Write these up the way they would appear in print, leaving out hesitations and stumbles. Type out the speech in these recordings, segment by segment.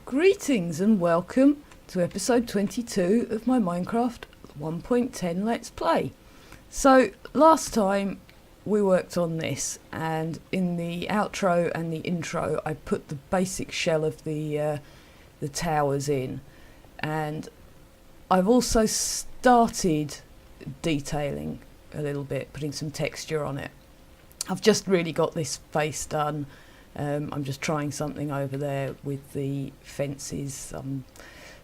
Greetings and welcome to episode 22 of my Minecraft 1.10 Let's Play. So last time we worked on this, and in the outro and the intro I put the basic shell of the towers in, and I've also started detailing a little bit, putting some texture on it. I've just really got this face done. I'm just trying something over there with the fences. I'm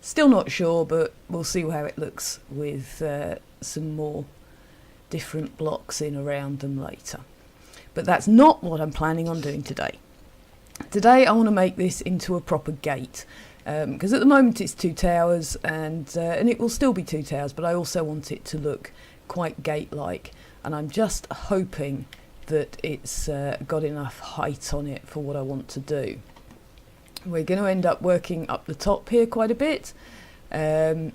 still not sure, but we'll see how it looks with some more different blocks in around them later. But that's not what I'm planning on doing today. Today I want to make this into a proper gate, because at the moment it's two towers, and it will still be two towers, but I also want it to look quite gate-like, and I'm just hoping that it's got enough height on it for what I want to do. We're going to end up working up the top here quite a bit. I'm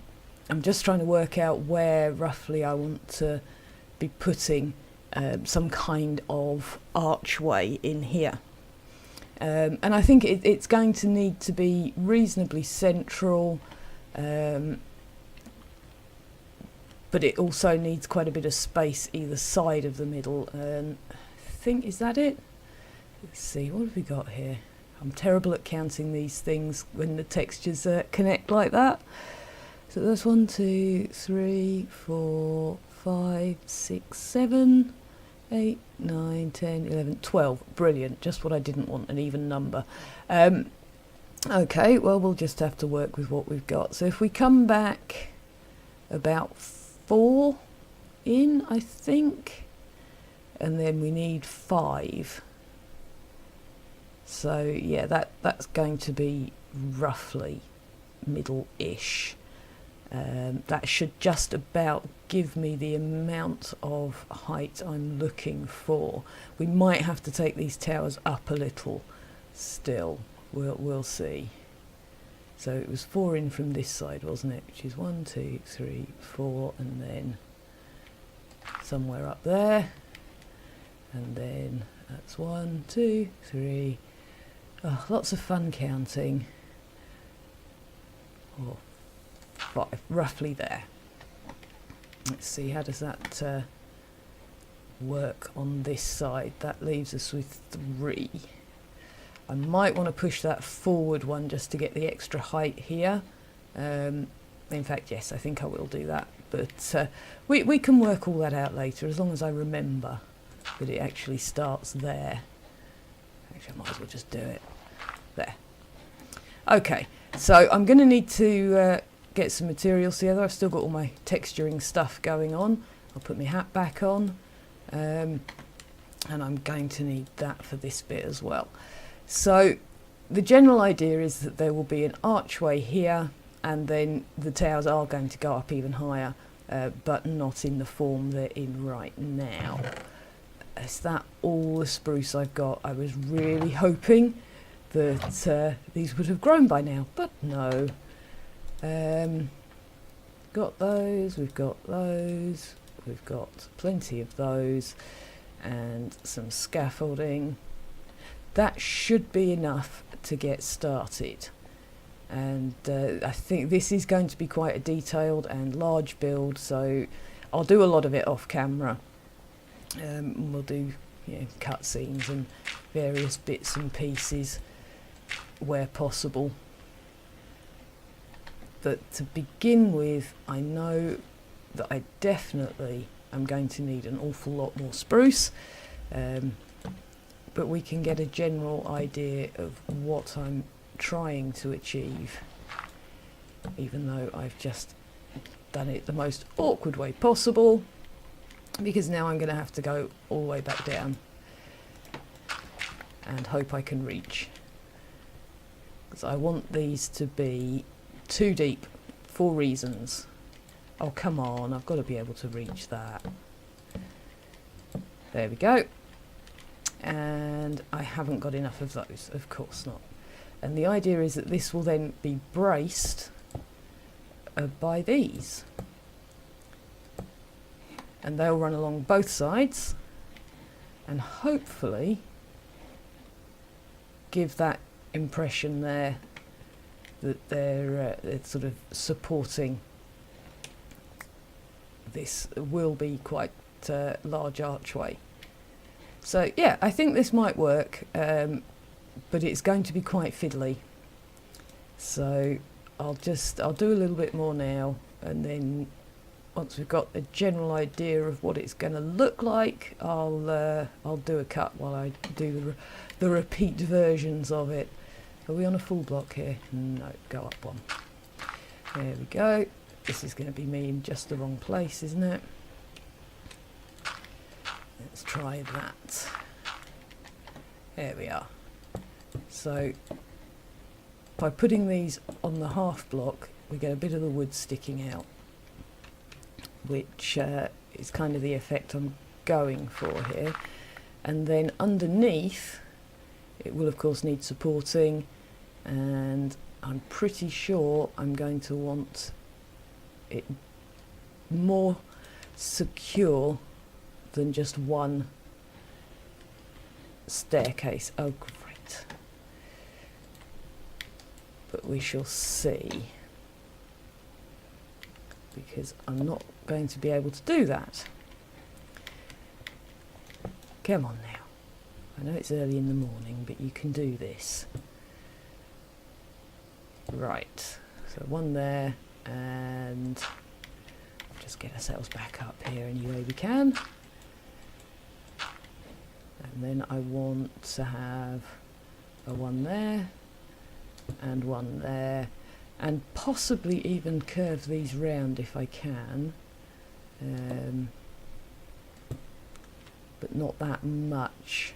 just trying to work out where roughly I want to be putting some kind of archway in here. And I think it's going to need to be reasonably central, but it also needs quite a bit of space either side of the middle. I think, is that it? Let's see, what have we got here? I'm terrible at counting these things when the textures connect like that. So there's 1, 2, 3, 4, 5, 6, 7, 8, 9, 10, 11, 12. Brilliant, just what I didn't want, an even number. Okay, well, we'll just have to work with what we've got. So if we come back about 4 in, I think, and then we need 5. So yeah, that's going to be roughly middle-ish. That should just about give me the amount of height I'm looking for. We might have to take these towers up a little still. We'll see. So it was 4 in from this side, wasn't it? Which is 1, 2, 3, 4, and then somewhere up there. And then that's 1, 2, 3. Oh, lots of fun counting. 4, 5, roughly there. Let's see, how does that work on this side? That leaves us with 3. I might want to push that forward one just to get the extra height here. In fact, yes, I think I will do that. But we can work all that out later, as long as I remember that it actually starts there. Actually, I might as well just do it there. Okay, so I'm going to need to get some materials together. I've still got all my texturing stuff going on. I'll put my hat back on, and I'm going to need that for this bit as well. So the general idea is that there will be an archway here, and then the towers are going to go up even higher, but not in the form they're in right now. Is that all the spruce I've got? I was really hoping that these would have grown by now, but no. Got those, we've got those, we've got plenty of those, and some scaffolding. That should be enough to get started. And I think this is going to be quite a detailed and large build, so I'll do a lot of it off camera. We'll do cutscenes and various bits and pieces where possible. But to begin with, I know that I definitely am going to need an awful lot more spruce, but we can get a general idea of what I'm trying to achieve, even though I've just done it the most awkward way possible, because now I'm going to have to go all the way back down and hope I can reach, because I want these to be 2 deep for reasons. Oh, come on, I've got to be able to reach that. There we go. And I haven't got enough of those, of course not. And the idea is that this will then be braced by these, and they'll run along both sides and hopefully give that impression there that they're sort of supporting this will be quite large archway. So yeah, I think this might work, but it's going to be quite fiddly. So I'll do a little bit more now, and then once we've got a general idea of what it's going to look like, I'll do a cut while I do the repeat versions of it. Are we on a full block here? No, go up one. There we go. This is going to be me in just the wrong place, isn't it? Let's try that. There we are. So by putting these on the half block, we get a bit of the wood sticking out, which is kind of the effect I'm going for here. And then underneath, it will of course need supporting, and I'm pretty sure I'm going to want it more secure than just one staircase. Oh great. But we shall see, because I'm not going to be able to do that. Come on now. I know it's early in the morning, but you can do this. Right, so one there, and just get ourselves back up here any way we can. And then I want to have a one there, and one there, and possibly even curve these round if I can. But not that much.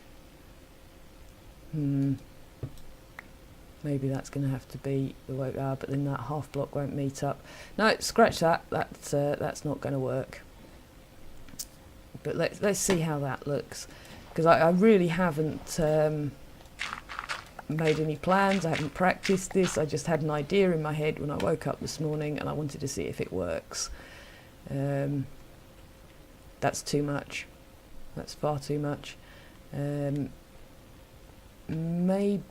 Maybe that's going to have to be the way we are, but then that half block won't meet up. No, scratch that. That's not going to work. But let's see how that looks, because I really haven't made any plans. I haven't practiced this. I just had an idea in my head when I woke up this morning, and I wanted to see if it works. That's too much. That's far too much. Maybe,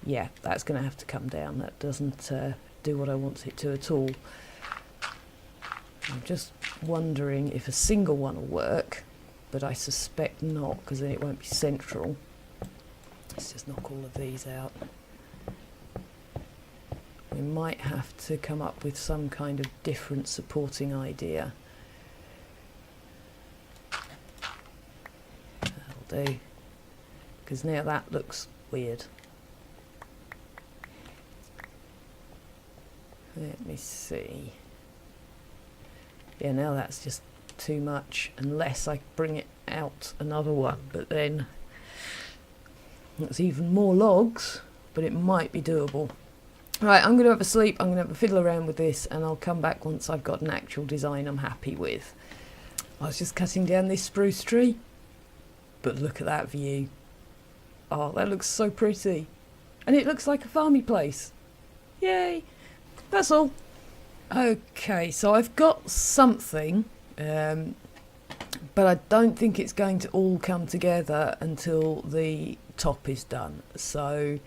yeah, that's going to have to come down. That doesn't do what I want it to at all. I'm just wondering if a single one will work, but I suspect not, because then it won't be central. Let's just knock all of these out. We might have to come up with some kind of different supporting idea. That'll do, because now that looks weird. Let me see. Yeah, now that's just too much, unless I bring it out another one, but then that's even more logs, but it might be doable. Right, I'm going to have a sleep, I'm going to have a fiddle around with this, and I'll come back once I've got an actual design I'm happy with. I was just cutting down this spruce tree, but look at that view. Oh, that looks so pretty. And it looks like a farmy place. Yay! That's all. Okay, so I've got something, but I don't think it's going to all come together until the top is done. So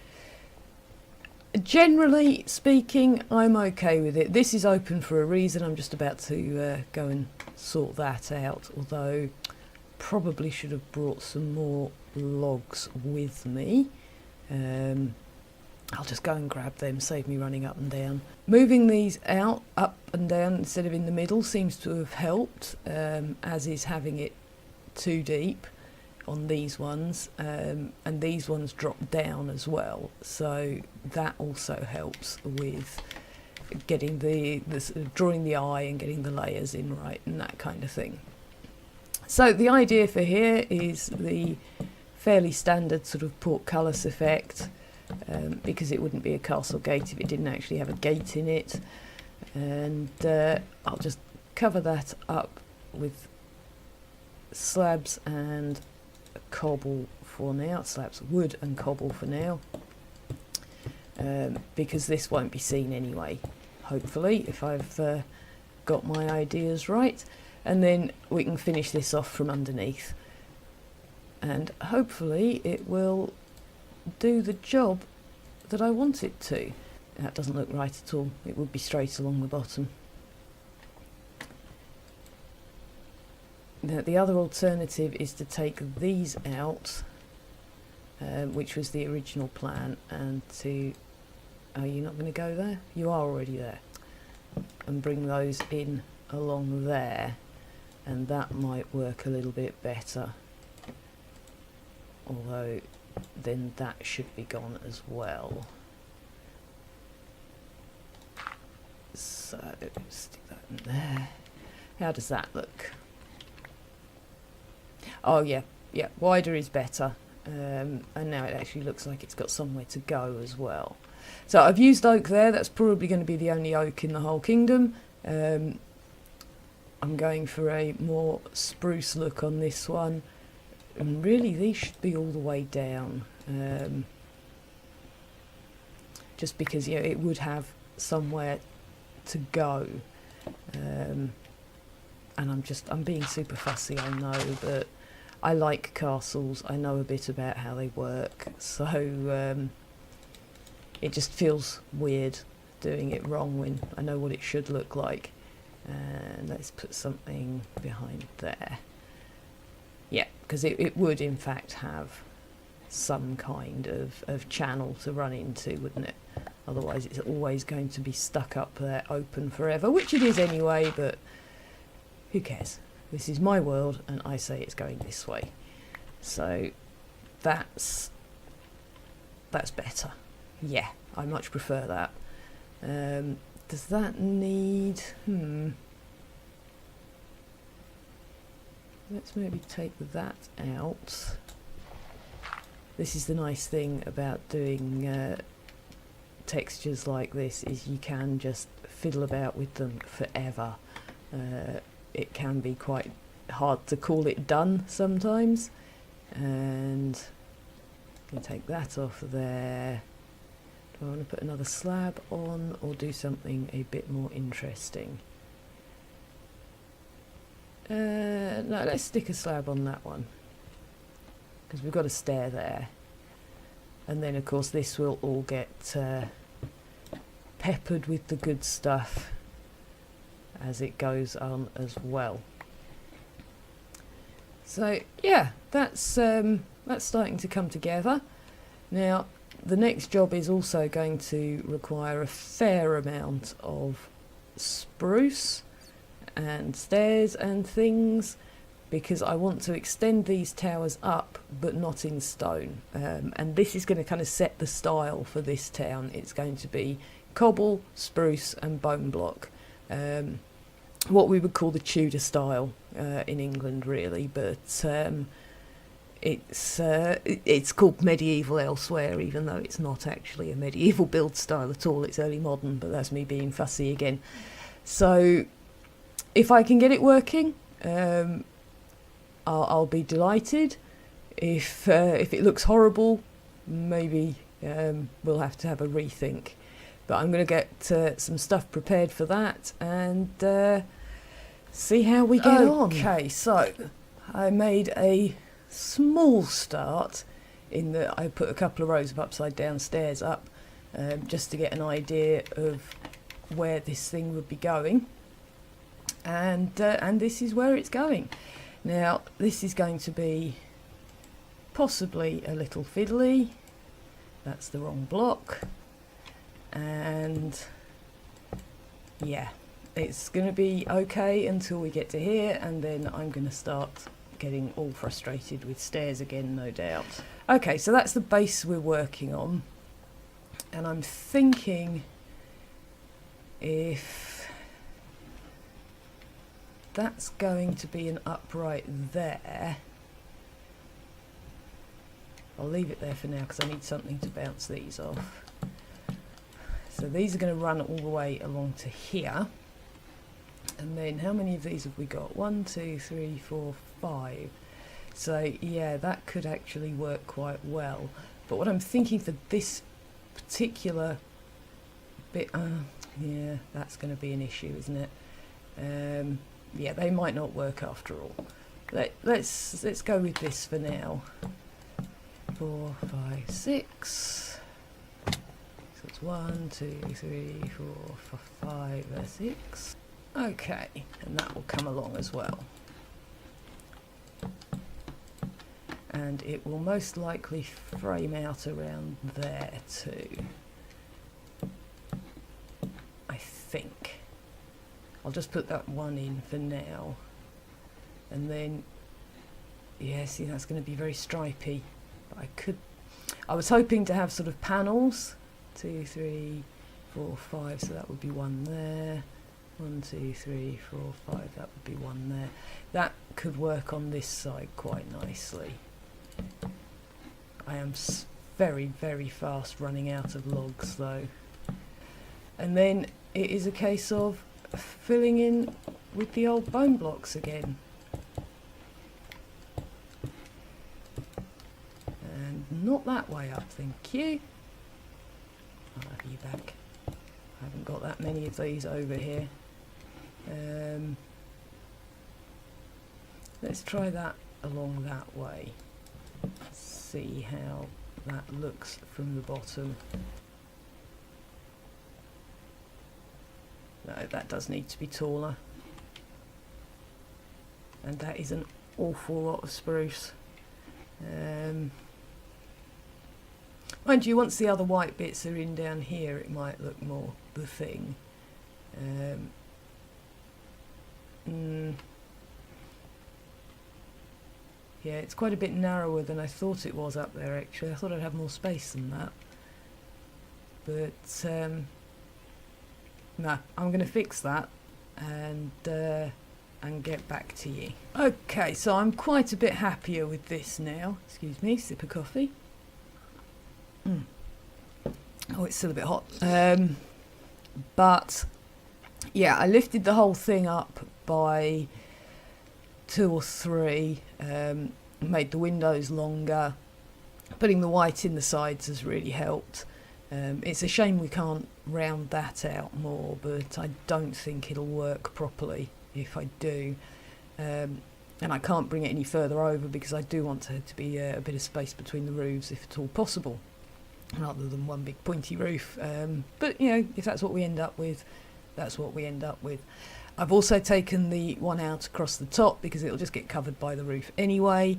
generally speaking, I'm okay with it. This is open for a reason. I'm just about to go and sort that out, although probably should have brought some more logs with me. I'll just go and grab them, save me running up and down. Moving these out, up and down instead of in the middle seems to have helped, as is having it too deep on these ones, and these ones drop down as well, so that also helps with getting the drawing the eye and getting the layers in right and that kind of thing. So the idea for here is the fairly standard sort of portcullis effect, because it wouldn't be a castle gate if it didn't actually have a gate in it, and I'll just cover that up with slabs and cobble for now, slabs of wood and cobble for now, because this won't be seen anyway, hopefully, if I've got my ideas right. And then we can finish this off from underneath, and hopefully it will do the job that I want it to. That doesn't look right at all. It would be straight along the bottom. Now, the other alternative is to take these out, which was the original plan, and to... Are you not going to go there? You are already there. And bring those in along there, and that might work a little bit better. Although then that should be gone as well. So stick that in there. How does that look? Oh yeah, wider is better. And now it actually looks like it's got somewhere to go as well. So I've used oak there. That's probably going to be the only oak in the whole kingdom. I'm going for a more spruce look on this one. And really these should be all the way down. Just because it would have somewhere to go. And I'm being super fussy, I know, but I like castles. I know a bit about how they work, so it just feels weird doing it wrong when I know what it should look like. And let's put something behind there. Yeah, because it would in fact have some kind of channel to run into, wouldn't it? Otherwise it's always going to be stuck up there open forever, which it is anyway, but who cares? This is my world and I say it's going this way. So that's better. Yeah, I much prefer that. Does that need... Let's maybe take that out. This is the nice thing about doing textures like this, is you can just fiddle about with them forever. It can be quite hard to call it done sometimes. And I'm going to take that off there. Do I want to put another slab on or do something a bit more interesting? No, let's stick a slab on that one, because we've got a stair there. And then of course this will all get peppered with the good stuff as it goes on as well. So yeah, that's starting to come together. Now the next job is also going to require a fair amount of spruce and stairs and things, because I want to extend these towers up but not in stone, and this is going to kind of set the style for this town. It's going to be cobble, spruce and bone block, what we would call the Tudor style in England really, but it's called medieval elsewhere, even though it's not actually a medieval build style at all. It's early modern, but that's me being fussy again. So if I can get it working, I'll be delighted. If it looks horrible, maybe we'll have to have a rethink. But I'm going to get some stuff prepared for that and see how we get on. Okay, so I made a small start in that I put a couple of rows of upside down stairs up, just to get an idea of where this thing would be going. And this is where it's going. Now this is going to be possibly a little fiddly. That's the wrong block. And yeah, it's going to be okay until we get to here, and then I'm going to start getting all frustrated with stairs again, no doubt. Okay, so that's the base we're working on, and I'm thinking if that's going to be an upright there, I'll leave it there for now because I need something to bounce these off. So these are going to run all the way along to here. And then how many of these have we got? 1, 2, 3, 4, 5. So yeah, that could actually work quite well. But what I'm thinking for this particular bit, yeah, that's going to be an issue, isn't it? Yeah, they might not work after all. Let's go with this for now. 4, 5, 6. So it's 1, 2, 3, 4, 5, 6. Okay, and that will come along as well. And it will most likely frame out around there too, I think. I'll just put that one in for now, and then, yeah, see, that's going to be very stripy. But I was hoping to have sort of panels, 2, 3, 4, 5, so that would be one there. 1, 2, 3, 4, 5, that would be one there. That could work on this side quite nicely. I am very, very fast running out of logs though. And then it is a case of filling in with the old bone blocks again. And not that way up, thank you. I'll have you back. I haven't got that many of these over here. Let's try that along that way. See how that looks from the bottom. No, that does need to be taller. And that is an awful lot of spruce. Mind you, once the other white bits are in down here, it might look more the thing. Yeah, it's quite a bit narrower than I thought it was up there actually. I thought I'd have more space than that. But no, I'm going to fix that and get back to you. Okay, so I'm quite a bit happier with this now. Excuse me, sip of coffee. Oh, it's still a bit hot. But yeah, I lifted the whole thing up by 2 or 3, made the windows longer. Putting the white in the sides has really helped. It's a shame we can't round that out more, but I don't think it'll work properly if I do. And I can't bring it any further over because I do want there to be a bit of space between the roofs if at all possible, rather than one big pointy roof. But you know, if that's what we end up with, that's what we end up with. I've also taken the one out across the top because it'll just get covered by the roof anyway.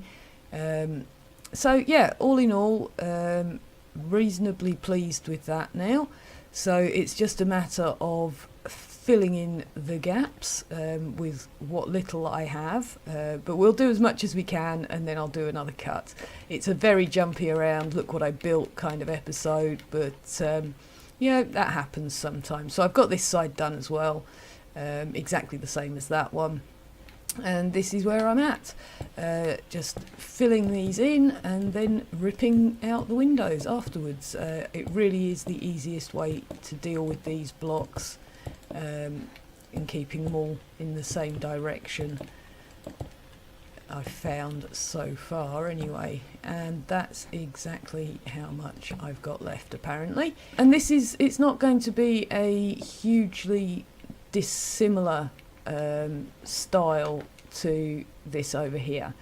So yeah, all in all, reasonably pleased with that now. So it's just a matter of filling in the gaps with what little I have, but we'll do as much as we can and then I'll do another cut. It's a very jumpy around, look what I built kind of episode, but yeah, that happens sometimes. So I've got this side done as well, exactly the same as that one. And this is where I'm at, just filling these in and then ripping out the windows afterwards. It really is the easiest way to deal with these blocks, and keeping them all in the same direction, I've found so far anyway. And that's exactly how much I've got left apparently. And it's not going to be a hugely dissimilar style to this over here,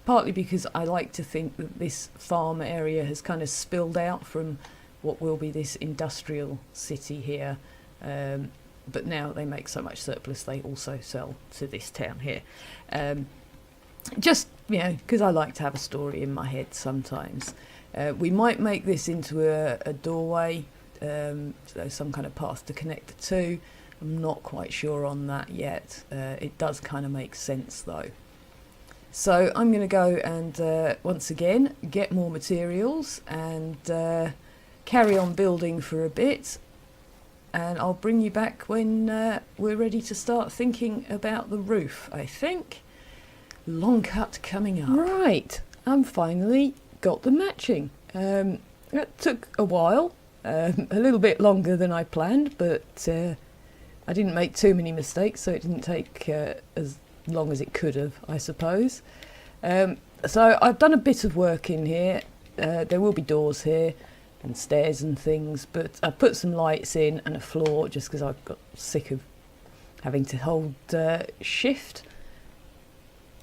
partly because I like to think that this farm area has kind of spilled out from what will be this industrial city here, but now they make so much surplus they also sell to this town here, just, you know, because I like to have a story in my head sometimes. We might make this into a doorway, so some kind of path to connect the two. I'm not quite sure on that yet. It does kind of make sense though. So I'm going to go and once again get more materials and carry on building for a bit, and I'll bring you back when we're ready to start thinking about the roof, I think. Long cut coming up. Right, I'm finally got them matching. It took a while, a little bit longer than I planned, but I didn't make too many mistakes, so it didn't take as long as it could have, I suppose. So I've done a bit of work in here. There will be doors here. and stairs and things, but I put some lights in and a floor just because I got sick of having to hold shift.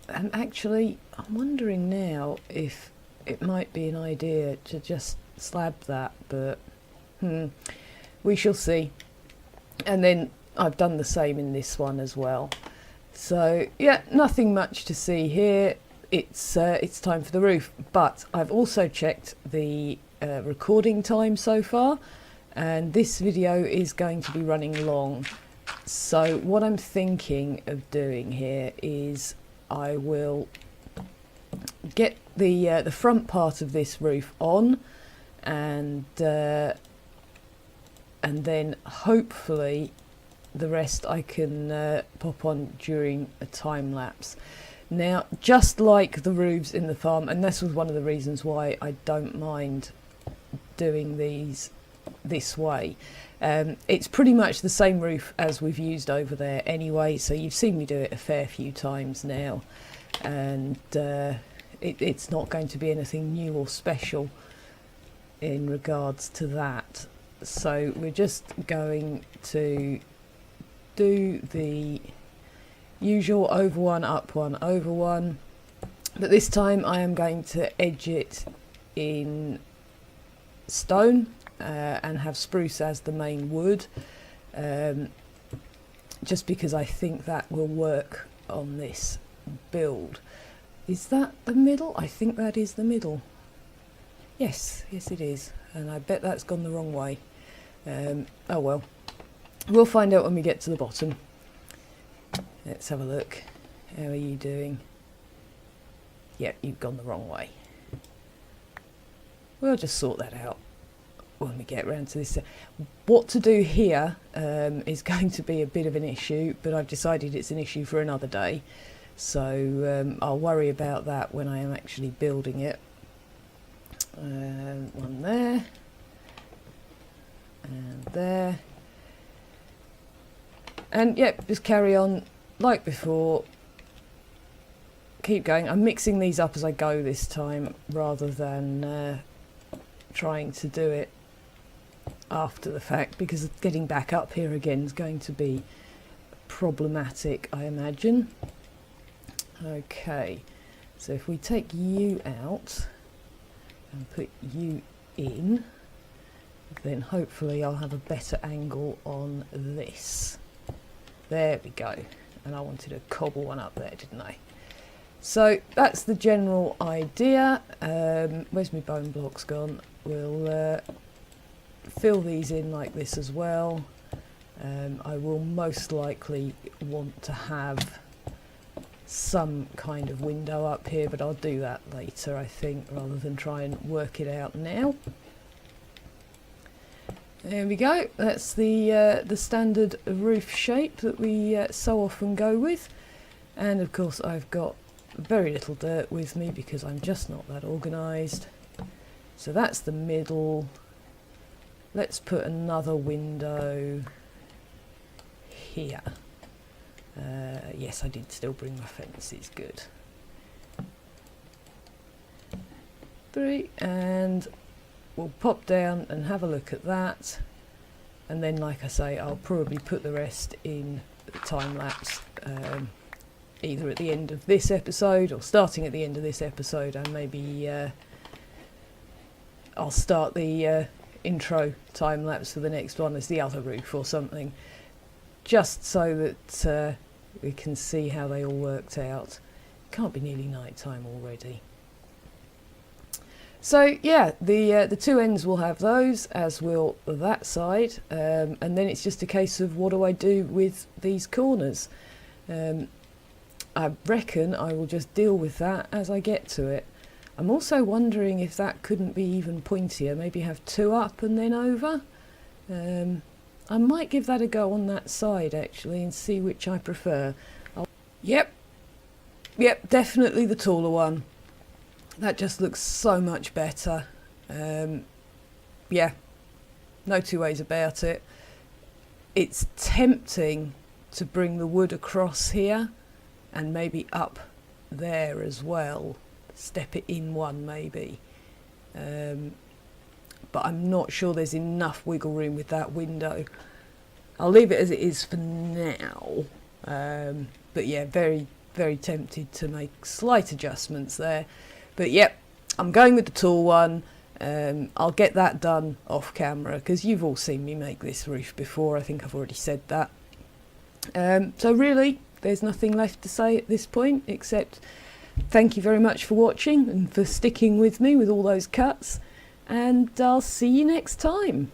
And actually, I'm wondering now if it might be an idea to just slab that, but we shall see. And then I've done the same in this one as well. So yeah, nothing much to see here. It's time for the roof, but I've also checked the recording time so far, and this video is going to be running long. So what I'm thinking of doing here is I will get the front part of this roof on, and then hopefully the rest I can pop on during a time lapse. Now, just like the roofs in the farm, and this was one of the reasons why I don't mind doing these this way, it's pretty much the same roof as we've used over there anyway, so you've seen me do it a fair few times now, and it's not going to be anything new or special in regards to that. So we're just going to do the usual over one, up one, over one, but this time I am going to edge it in stone and have spruce as the main wood, just because I think that will work on this build. Is that the middle? I think that is the middle. Yes it is, and I bet that's gone the wrong way. Oh well, we'll find out when we get to the bottom. Let's have a look. How are you doing? Yep, you've gone the wrong way. We'll just sort that out when we get around to this. What to do here is going to be a bit of an issue, but I've decided it's an issue for another day. So I'll worry about that when I am actually building it. One there. And there. And yep, just carry on like before. Keep going. I'm mixing these up as I go this time, rather than trying to do it after the fact, because getting back up here again is going to be problematic, I imagine. Okay, so if we take you out and put you in, then hopefully I'll have a better angle on this. There we go. And I wanted to cobble one up there, didn't I? So that's the general idea. Where's my bone blocks gone? We'll fill these in like this as well. I will most likely want to have some kind of window up here, but I'll do that later, I think, rather than try and work it out now. There we go. That's the standard roof shape that we so often go with, and of course I've got very little dirt with me because I'm just not that organised. So that's the middle. Let's put another window here. Yes, I did still bring my fences. Good. 3, and we'll pop down and have a look at that, and then, like I say, I'll probably put the rest in the time lapse, either at the end of this episode or starting at the end of this episode, and maybe I'll start the intro time lapse for the next one as the other roof or something, just so that we can see how they all worked out. Can't be nearly night time already. So yeah, the two ends will have those, as will that side, and then it's just a case of what do I do with these corners. I reckon I will just deal with that as I get to it. I'm also wondering if that couldn't be even pointier, maybe have 2 up and then over. I might give that a go on that side actually and see which I prefer. Yep, definitely the taller one. That just looks so much better. Yeah, no two ways about it. It's tempting to bring the wood across here and maybe up there as well. Step it in one maybe. but I'm not sure there's enough wiggle room with that window. I'll leave it as it is for now, but yeah, very, very tempted to make slight adjustments there. But yep, I'm going with the tall one. I'll get that done off camera, because you've all seen me make this roof before. I think I've already said that. So really, there's nothing left to say at this point, except thank you very much for watching and for sticking with me with all those cuts, and I'll see you next time.